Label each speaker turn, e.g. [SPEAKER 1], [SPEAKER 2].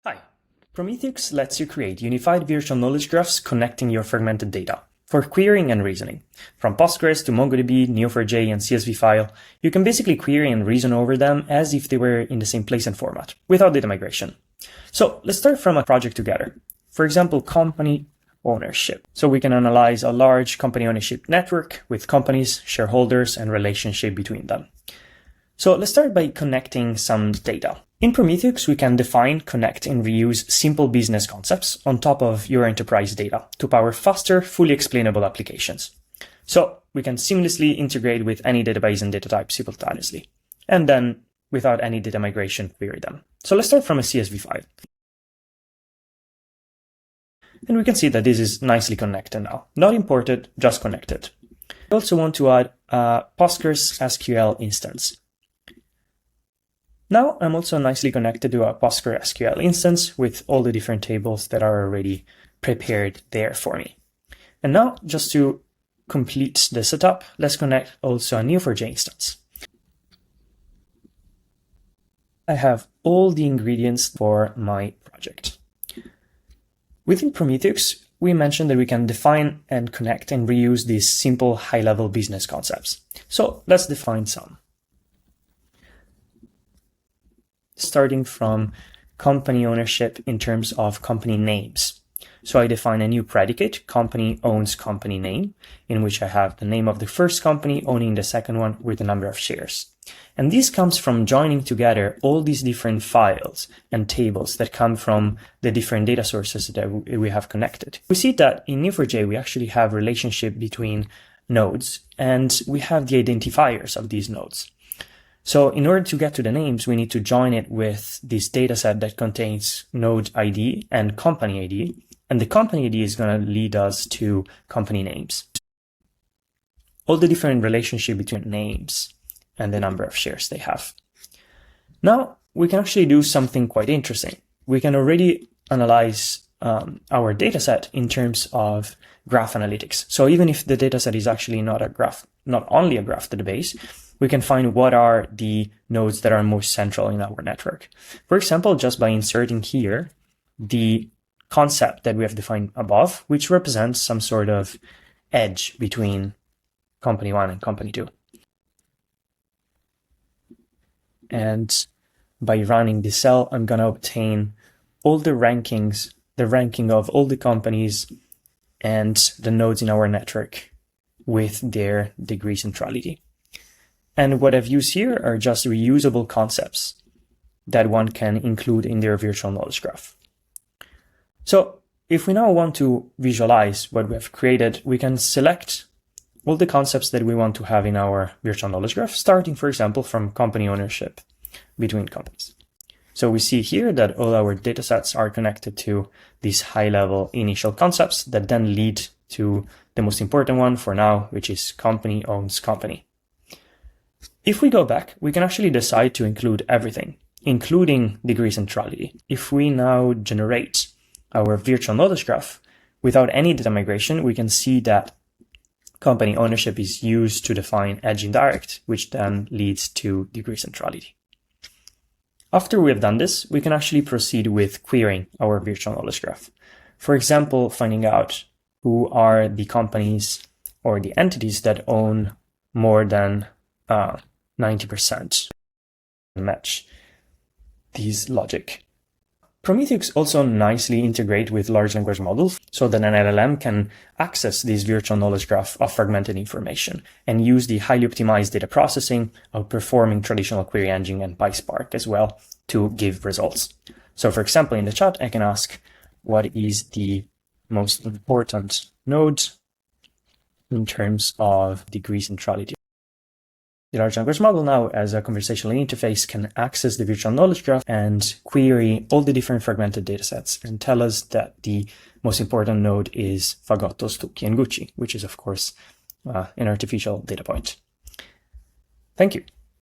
[SPEAKER 1] Hi, Prometheux lets you create unified virtual knowledge graphs connecting your fragmented data for querying and reasoning. From Postgres to MongoDB, Neo4j, and CSV file, you can basically query and reason over them as if they were in the same place and format, without data migration. So let's start from a project together. For example, company ownership. So we can analyze a large company ownership network with companies, shareholders, and relationship between them. So let's start by connecting some data. In Prometheux, we can define, connect, and reuse simple business concepts on top of your enterprise data to power faster, fully explainable applications. So we can seamlessly integrate with any database and data type simultaneously, and then, without any data migration, query them. So let's start from a CSV file. And we can see that this is nicely connected now. Not imported, just connected. I also want to add a PostgreSQL instance. Now I'm also nicely connected to a PostgreSQL instance with all the different tables that are already prepared there for me. And now, just to complete the setup, let's connect also a Neo4j instance. I have all the ingredients for my project. Within Prometheux, we mentioned that we can define and connect and reuse these simple high-level business concepts. So let's define some. Starting from company ownership in terms of company names. So I define a new predicate, company owns company name, in which I have the name of the first company owning the second one with the number of shares. And this comes from joining together all these different files and tables that come from the different data sources that we have connected. We see that in Neo4j, we actually have relationship between nodes, and we have the identifiers of these nodes. So in order to get to the names, we need to join it with this dataset that contains node ID and company ID. And the company ID is going to lead us to company names. All the different relationship between names and the number of shares they have. Now we can actually do something quite interesting. We can already analyze our dataset in terms of graph analytics. So even if the dataset is actually not only a graph database, we can find what are the nodes that are most central in our network. For example, just by inserting here the concept that we have defined above, which represents some sort of edge between company 1 and company 2. And by running this cell, I'm going to obtain all the rankings, the ranking of all the companies and the nodes in our network with their degree centrality. And what I've used here are just reusable concepts that one can include in their virtual knowledge graph. So if we now want to visualize what we have created, we can select all the concepts that we want to have in our virtual knowledge graph, starting, for example, from company ownership between companies. So we see here that all our datasets are connected to these high-level initial concepts that then lead to the most important one for now, which is company owns company. If we go back, we can actually decide to include everything, including degree centrality. If we now generate our virtual knowledge graph without any data migration, we can see that company ownership is used to define edge indirect, which then leads to degree centrality. After we have done this, we can actually proceed with querying our virtual knowledge graph. For example, finding out who are the companies or the entities that own more than 90% match these logic. Prometheux also nicely integrate with large language models so that an LLM can access this virtual knowledge graph of fragmented information and use the highly optimized data processing, outperforming traditional query engine and Pyspark as well to give results. So for example, in the chat, I can ask what is the most important node in terms of degree centrality. The large language model now, as a conversational interface, can access the virtual knowledge graph and query all the different fragmented datasets and tell us that the most important node is Fagotto, Stucchi, and Gucci, which is, of course, an artificial data point. Thank you.